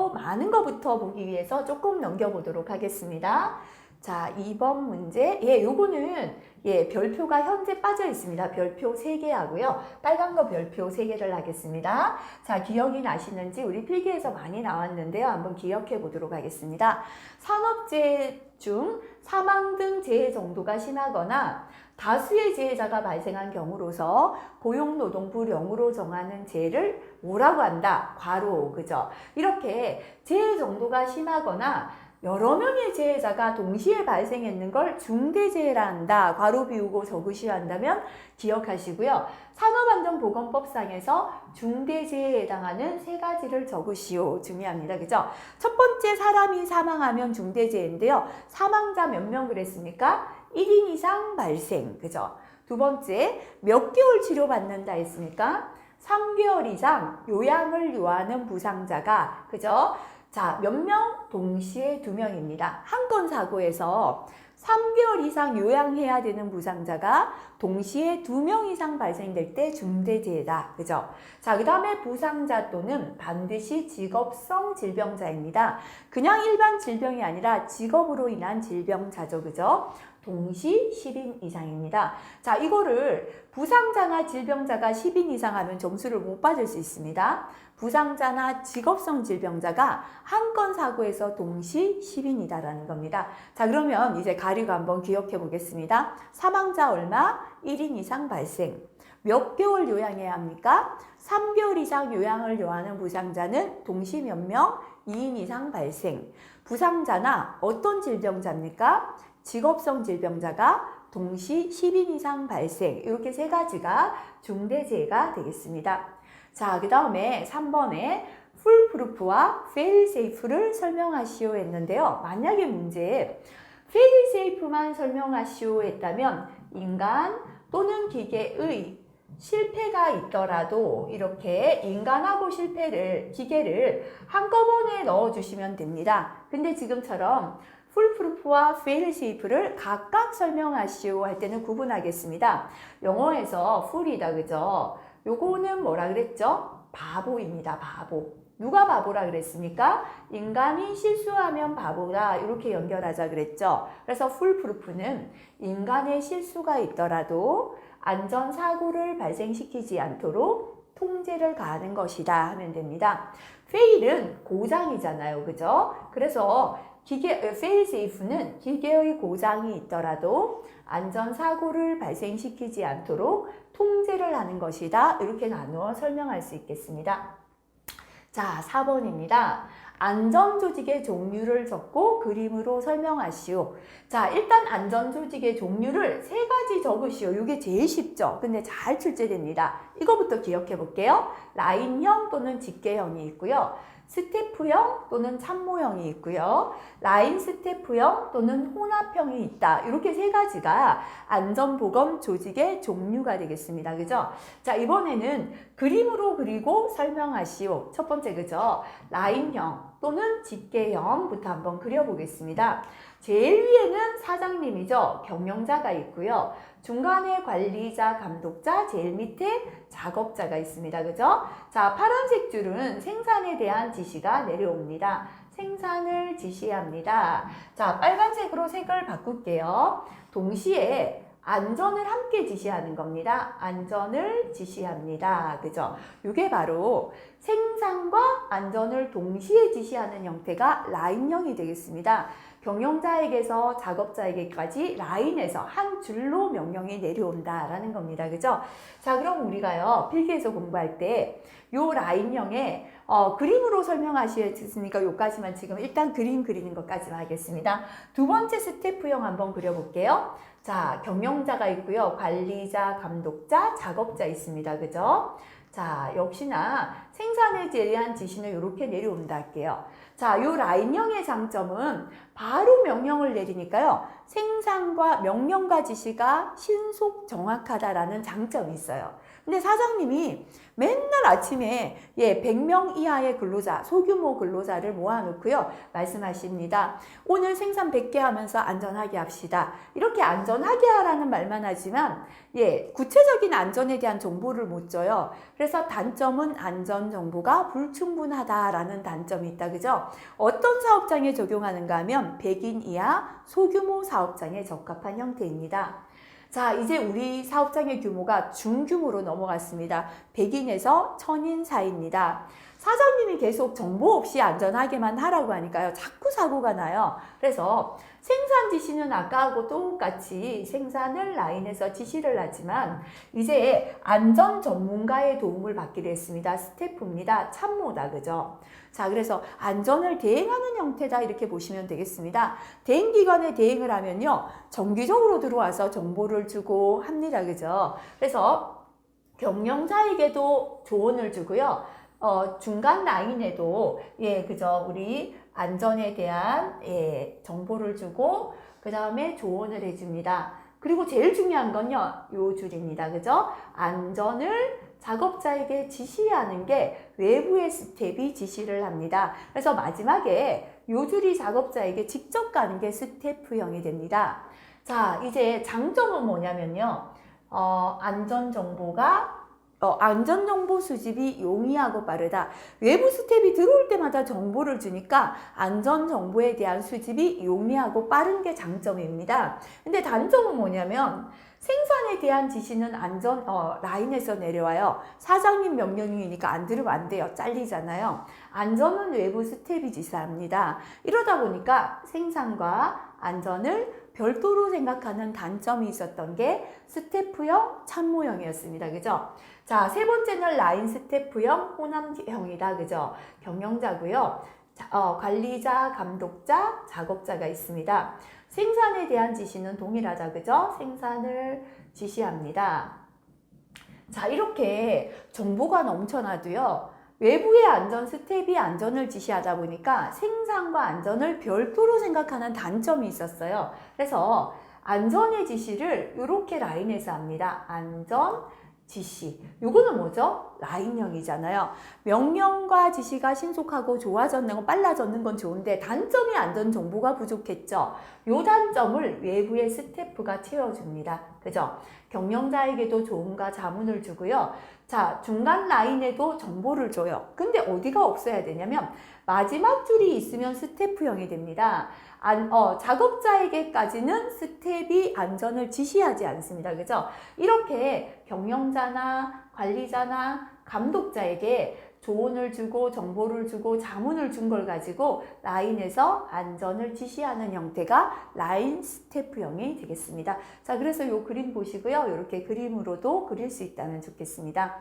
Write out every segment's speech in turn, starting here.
더 많은 것부터 보기 위해서 조금 넘겨보도록 하겠습니다. 자, 2번 문제. 요거는 별표가 현재 빠져 있습니다. 별표 3개 하고요. 빨간 거 별표 3개를 하겠습니다. 자, 기억이 나시는지 우리 필기에서 많이 나왔는데요. 한번 기억해 보도록 하겠습니다. 산업재해 중 사망 등 재해 정도가 심하거나 다수의 재해자가 발생한 경우로서 고용노동 불용으로 정하는 재해를 뭐라고 한다? 괄호, 그죠? 이렇게 재해 정도가 심하거나 여러 명의 재해자가 동시에 발생했는 걸 중대재해라 한다. 괄호 비우고 적으셔야 한다면 기억하시고요. 산업안전보건법상에서 중대재해에 해당하는 3가지를 적으시오. 중요합니다. 그죠? 첫 번째, 사람이 사망하면 중대재해인데요. 사망자 몇 명 그랬습니까? 1인 이상 발생. 그죠? 두 번째, 몇 개월 치료받는다 했습니까? 3개월 이상 요양을 요하는 부상자가, 그죠? 자, 몇 명? 동시에 2명입니다. 한 건 사고에서 3개월 이상 요양해야 되는 부상자가 동시에 2명 이상 발생될 때 중대재해다. 그죠? 자, 그 다음에 부상자 또는 반드시 직업성 질병자입니다. 그냥 일반 질병이 아니라 직업으로 인한 질병자죠. 그죠? 동시 10인 이상입니다. 자, 이거를 부상자나 질병자가 10인 이상 하면 점수를 못 받을 수 있습니다. 부상자나 직업성 질병자가 한 건 사고에서 동시 10인이다라는 겁니다. 자, 그러면 이제 가리고 한번 기억해 보겠습니다. 사망자 얼마? 1인 이상 발생. 몇 개월 요양해야 합니까? 3개월 이상 요양을 요하는 부상자는 동시 몇 명? 2인 이상 발생. 부상자나 어떤 질병자입니까? 직업성 질병자가 동시 10인 이상 발생. 이렇게 3가지가 중대재해가 되겠습니다. 자, 그 다음에 3번에 풀프루프와 failsafe를 설명하시오 했는데요. 만약에 문제에 failsafe만 설명하시오 했다면 인간 또는 기계의 실패가 있더라도 이렇게 인간하고 기계를 한꺼번에 넣어주시면 됩니다. 근데 지금처럼 풀프루프와 failsafe를 각각 설명하시오 할 때는 구분하겠습니다. 영어에서 full이다, 그죠? 요거는 뭐라 그랬죠? 바보입니다. 바보. 누가 바보라 그랬습니까? 인간이 실수하면 바보다. 이렇게 연결하자 그랬죠. 그래서 풀프루프는 인간의 실수가 있더라도 안전사고를 발생시키지 않도록 통제를 가하는 것이다 하면 됩니다. fail은 고장이잖아요. 그죠? 그래서 failsafe는 기계의 고장이 있더라도 안전사고를 발생시키지 않도록 통제를 하는 것이다. 이렇게 나누어 설명할 수 있겠습니다. 자, 4번입니다. 안전조직의 종류를 적고 그림으로 설명하시오. 자, 일단 안전조직의 종류를 3가지 적으시오. 이게 제일 쉽죠? 근데 잘 출제됩니다. 이거부터 기억해 볼게요. 라인형 또는 집계형이 있고요. 스태프형 또는 참모형이 있고요. 라인 스태프형 또는 혼합형이 있다. 이렇게 3가지가 안전보건 조직의 종류가 되겠습니다. 그죠? 자, 이번에는 그림으로 그리고 설명하시오. 첫 번째, 그죠? 라인형 또는 집계형부터 한번 그려보겠습니다. 제일 위에는 사장님이죠. 경영자가 있고요. 중간에 관리자, 감독자, 제일 밑에 작업자가 있습니다. 그죠? 자, 파란색 줄은 생산에 대한 지시가 내려옵니다. 생산을 지시합니다. 자, 빨간색으로 색을 바꿀게요. 동시에 안전을 함께 지시하는 겁니다. 안전을 지시합니다. 그죠? 이게 바로 생산과 안전을 동시에 지시하는 형태가 라인형이 되겠습니다. 경영자에게서 작업자에게까지 라인에서 한 줄로 명령이 내려온다라는 겁니다. 그죠? 자, 그럼 우리가요, 필기에서 공부할 때 요 라인형에 그림으로 설명하시겠으니까 요까지만 지금 일단 그림 그리는 것까지만 하겠습니다. 두 번째 스태프형 한번 그려볼게요. 자, 경영자가 있고요. 관리자, 감독자, 작업자 있습니다. 그죠? 자, 역시나 생산에 대한 지시는 이렇게 내려온다 할게요. 자, 요 라인형의 장점은 바로 명령을 내리니까요. 생산과 명령과 지시가 신속 정확하다라는 장점이 있어요. 근데 사장님이 맨날 아침에 100명 이하의 근로자, 소규모 근로자를 모아놓고요. 말씀하십니다. 오늘 생산 100개 하면서 안전하게 합시다. 이렇게 안전하게 하라는 말만 하지만 구체적인 안전에 대한 정보를 못 줘요. 그래서 단점은 안전 정보가 불충분하다라는 단점이 있다. 그죠? 어떤 사업장에 적용하는가 하면 100인 이하 소규모 사업장에 적합한 형태입니다. 자, 이제 우리 사업장의 규모가 중규모로 넘어갔습니다. 100인에서 1000인 사이입니다. 사장님이 계속 정보 없이 안전하게만 하라고 하니까요. 자꾸 사고가 나요. 그래서 생산 지시는 아까하고 똑같이 생산을 라인에서 지시를 하지만 이제 안전 전문가의 도움을 받기로 했습니다. 스태프입니다. 참모다. 그죠? 자, 그래서 안전을 대행하는 형태다 이렇게 보시면 되겠습니다. 대행기관에 대행을 하면요. 정기적으로 들어와서 정보를 주고 합니다. 그죠? 그래서 경영자에게도 조언을 주고요. 중간 라인에도 그죠? 우리 안전에 대한 정보를 주고 그 다음에 조언을 해줍니다. 그리고 제일 중요한 건요. 요 줄입니다. 그죠? 안전을 작업자에게 지시하는 게 외부의 스텝이 지시를 합니다. 그래서 마지막에 요 줄이 작업자에게 직접 가는 게 스태프형이 됩니다. 자, 이제 장점은 뭐냐면요. 안전정보 수집이 용이하고 빠르다. 외부 스텝이 들어올 때마다 정보를 주니까 안전정보에 대한 수집이 용이하고 빠른 게 장점입니다. 근데 단점은 뭐냐면 생산에 대한 지시는 라인에서 내려와요. 사장님 명령이니까 안 들으면 안 돼요. 잘리잖아요. 안전은 외부 스텝이 지시합니다. 이러다 보니까 생산과 안전을 별도로 생각하는 단점이 있었던 게 스태프형, 참모형이었습니다. 그죠? 자, 세 번째는 라인 스태프형, 호남형이다. 그죠? 경영자고요. 관리자, 감독자, 작업자가 있습니다. 생산에 대한 지시는 동일하다. 그죠? 생산을 지시합니다. 자, 이렇게 정보가 넘쳐나도요. 외부의 안전 스텝이 안전을 지시하다 보니까 생산과 안전을 별도로 생각하는 단점이 있었어요. 그래서 안전의 지시를 이렇게 라인에서 합니다. 안전 지시. 요거는 뭐죠? 라인형이잖아요. 명령과 지시가 신속하고 좋아졌는 건 빨라졌는 건 좋은데 단점이 안전 정보가 부족했죠. 요 단점을 외부의 스태프가 채워줍니다. 그죠? 경영자에게도 조언과 자문을 주고요. 자, 중간 라인에도 정보를 줘요. 근데 어디가 없어야 되냐면 마지막 줄이 있으면 스태프형이 됩니다. 작업자에게까지는 스텝이 안전을 지시하지 않습니다. 그죠? 이렇게 경영자나 관리자나 감독자에게 조언을 주고 정보를 주고 자문을 준 걸 가지고 라인에서 안전을 지시하는 형태가 라인 스태프형이 되겠습니다. 자, 그래서 이 그림 보시고요. 이렇게 그림으로도 그릴 수 있다면 좋겠습니다.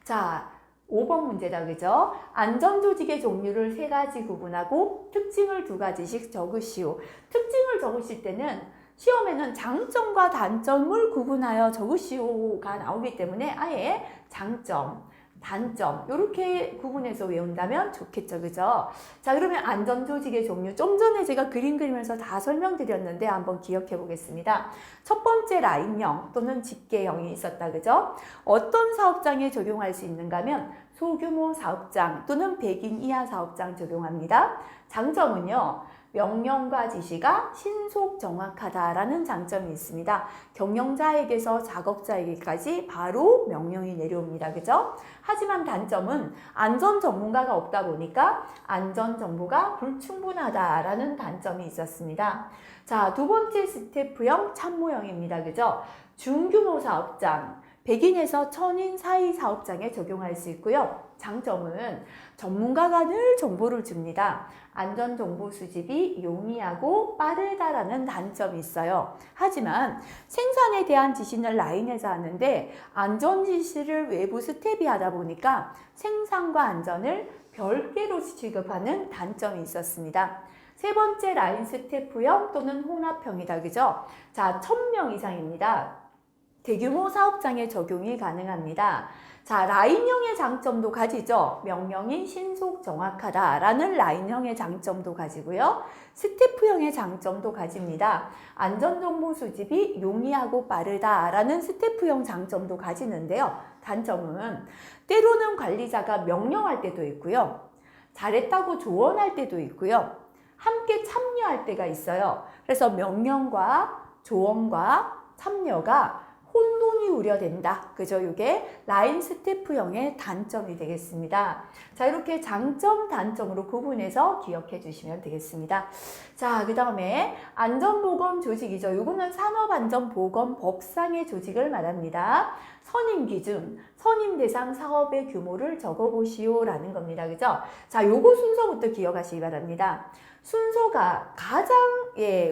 자, 5번 문제다. 그죠? 안전조직의 종류를 3가지 구분하고 특징을 2가지씩 적으시오. 특징을 적으실 때는 시험에는 장점과 단점을 구분하여 적으시오가 나오기 때문에 아예 장점, 단점 이렇게 구분해서 외운다면 좋겠죠. 그죠? 자, 그러면 안전조직의 종류 좀 전에 제가 그림 그리면서 다 설명드렸는데 한번 기억해 보겠습니다. 첫 번째 라인형 또는 집계형이 있었다. 그죠? 어떤 사업장에 적용할 수 있는가 하면 소규모 사업장 또는 100인 이하 사업장 적용합니다. 장점은요. 명령과 지시가 신속 정확하다라는 장점이 있습니다. 경영자에게서 작업자에게까지 바로 명령이 내려옵니다. 그죠? 하지만 단점은 안전 전문가가 없다 보니까 안전 정보가 불충분하다라는 단점이 있었습니다. 자, 두 번째 스태프형, 참모형입니다. 그죠? 중규모 사업장, 100인에서 1000인 사이 사업장에 적용할 수 있고요. 장점은 전문가가 늘 정보를 줍니다. 안전정보 수집이 용이하고 빠르다라는 단점이 있어요. 하지만 생산에 대한 지시는 라인에서 하는데 안전 지시를 외부 스텝이 하다 보니까 생산과 안전을 별개로 취급하는 단점이 있었습니다. 세 번째 라인 스태프형 또는 혼합형이다. 그죠? 자, 1000명 이상입니다. 대규모 사업장에 적용이 가능합니다. 자, 라인형의 장점도 가지죠. 명령이 신속 정확하다라는 라인형의 장점도 가지고요. 스태프형의 장점도 가집니다. 안전정보 수집이 용이하고 빠르다라는 스태프형 장점도 가지는데요. 단점은 때로는 관리자가 명령할 때도 있고요. 잘했다고 조언할 때도 있고요. 함께 참여할 때가 있어요. 그래서 명령과 조언과 참여가 혼돈이 우려된다. 그죠? 이게 라인 스태프형의 단점이 되겠습니다. 자, 이렇게 장점, 단점으로 구분해서 기억해 주시면 되겠습니다. 자, 그 다음에 안전보건 조직이죠. 이거는 산업안전보건법상의 조직을 말합니다. 선임기준, 선임대상 사업의 규모를 적어보시오라는 겁니다. 그죠? 자, 요거 순서부터 기억하시기 바랍니다. 순서가 가장,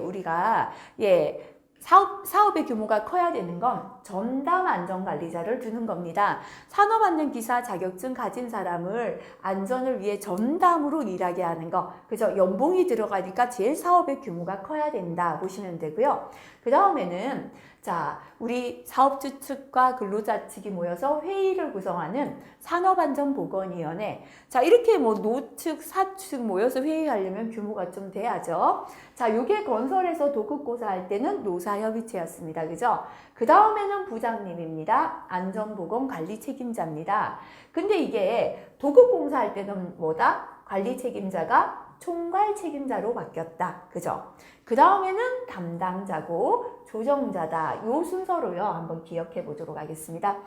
우리가, 사업의 규모가 커야 되는 건 전담 안전관리자를 두는 겁니다. 산업안전기사 자격증 가진 사람을 안전을 위해 전담으로 일하게 하는 거. 그죠? 연봉이 들어가니까 제일 사업의 규모가 커야 된다 보시면 되고요. 그 다음에는 자, 우리 사업주 측과 근로자 측이 모여서 회의를 구성하는 산업안전보건위원회. 자, 이렇게 뭐 노측, 사측 모여서 회의하려면 규모가 좀 돼야죠. 자, 요게 건설에서 도급고사 할 때는 노사협의체였습니다. 그죠? 그 다음에는 부장님입니다. 안전보건관리 책임자입니다. 근데 이게 도급공사 할 때는 뭐다? 관리 책임자가 총괄 책임자로 바뀌었다. 그죠? 그 다음에는 담당자고 조정자다. 요 순서로요. 한번 기억해 보도록 하겠습니다.